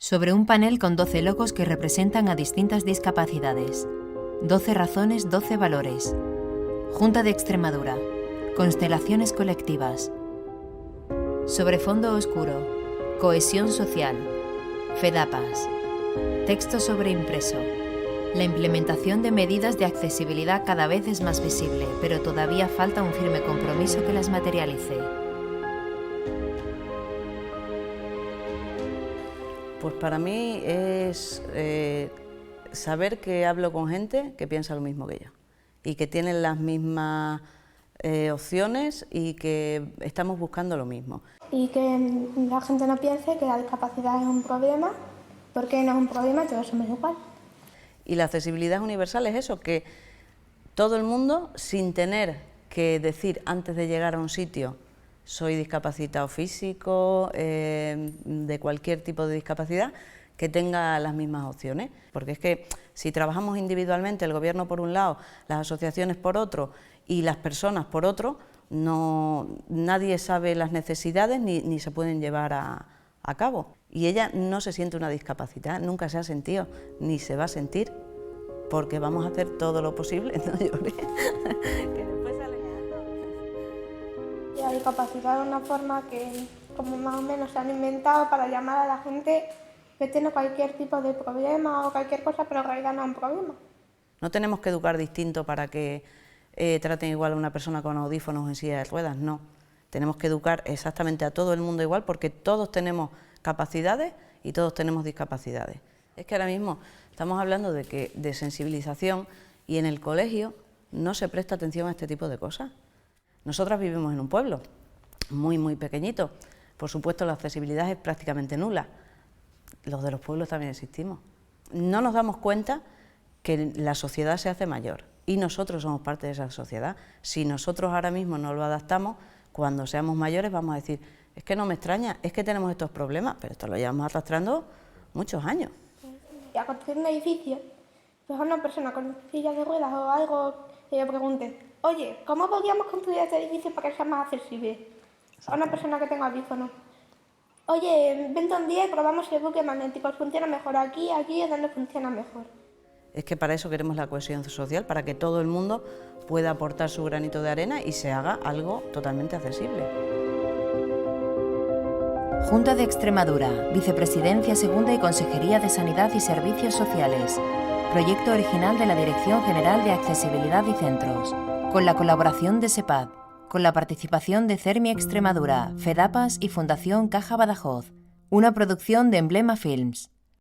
Sobre un panel con 12 logos que representan a distintas discapacidades. 12 razones, 12 valores. Junta de Extremadura. Constelaciones colectivas. Sobre fondo oscuro. Cohesión social. FEDAPAS. Texto sobreimpreso. La implementación de medidas de accesibilidad cada vez es más visible, pero todavía falta un firme compromiso que las materialice. Pues para mí es saber que hablo con gente que piensa lo mismo que yo y que tienen las mismas opciones y que estamos buscando lo mismo. Y que la gente no piense que la discapacidad es un problema, porque no es un problema, todos somos igual. Y la accesibilidad universal es eso, que todo el mundo, sin tener que decir antes de llegar a un sitio soy discapacitado físico, de cualquier tipo de discapacidad, que tenga las mismas opciones. Porque es que si trabajamos individualmente, el gobierno por un lado, las asociaciones por otro y las personas por otro, nadie sabe las necesidades ni se pueden llevar a cabo. Y ella no se siente una discapacidad, nunca se ha sentido, ni se va a sentir, porque vamos a hacer todo lo posible, no llores. La discapacidad es una forma que como más o menos se han inventado para llamar a la gente que tiene cualquier tipo de problema o cualquier cosa, pero en realidad no es un problema. No tenemos que educar distinto para que traten igual a una persona con audífonos en silla de ruedas, no. Tenemos que educar exactamente a todo el mundo igual porque todos tenemos capacidades y todos tenemos discapacidades. Es que ahora mismo estamos hablando de sensibilización y en el colegio no se presta atención a este tipo de cosas. Nosotras vivimos en un pueblo muy pequeñito, por supuesto la accesibilidad es prácticamente nula, los de los pueblos también existimos. No nos damos cuenta que la sociedad se hace mayor y nosotros somos parte de esa sociedad. Si nosotros ahora mismo no lo adaptamos, cuando seamos mayores vamos a decir, es que no me extraña, es que tenemos estos problemas, pero esto lo llevamos arrastrando muchos años. Y a construir un edificio, pues a una persona con silla de ruedas o algo que le pregunte, oye, ¿cómo podríamos construir este edificio para que sea más accesible? A una persona que tenga audífonos. Oye, vente un día y probamos el bucle magnético, funciona mejor aquí es donde funciona mejor. Es que para eso queremos la cohesión social, para que todo el mundo pueda aportar su granito de arena y se haga algo totalmente accesible. Junta de Extremadura, Vicepresidencia Segunda y Consejería de Sanidad y Servicios Sociales. Proyecto original de la Dirección General de Accesibilidad y Centros. Con la colaboración de SEPAD. Con la participación de CERMI Extremadura, FEDAPAS y Fundación Caja Badajoz. Una producción de Emblema Films.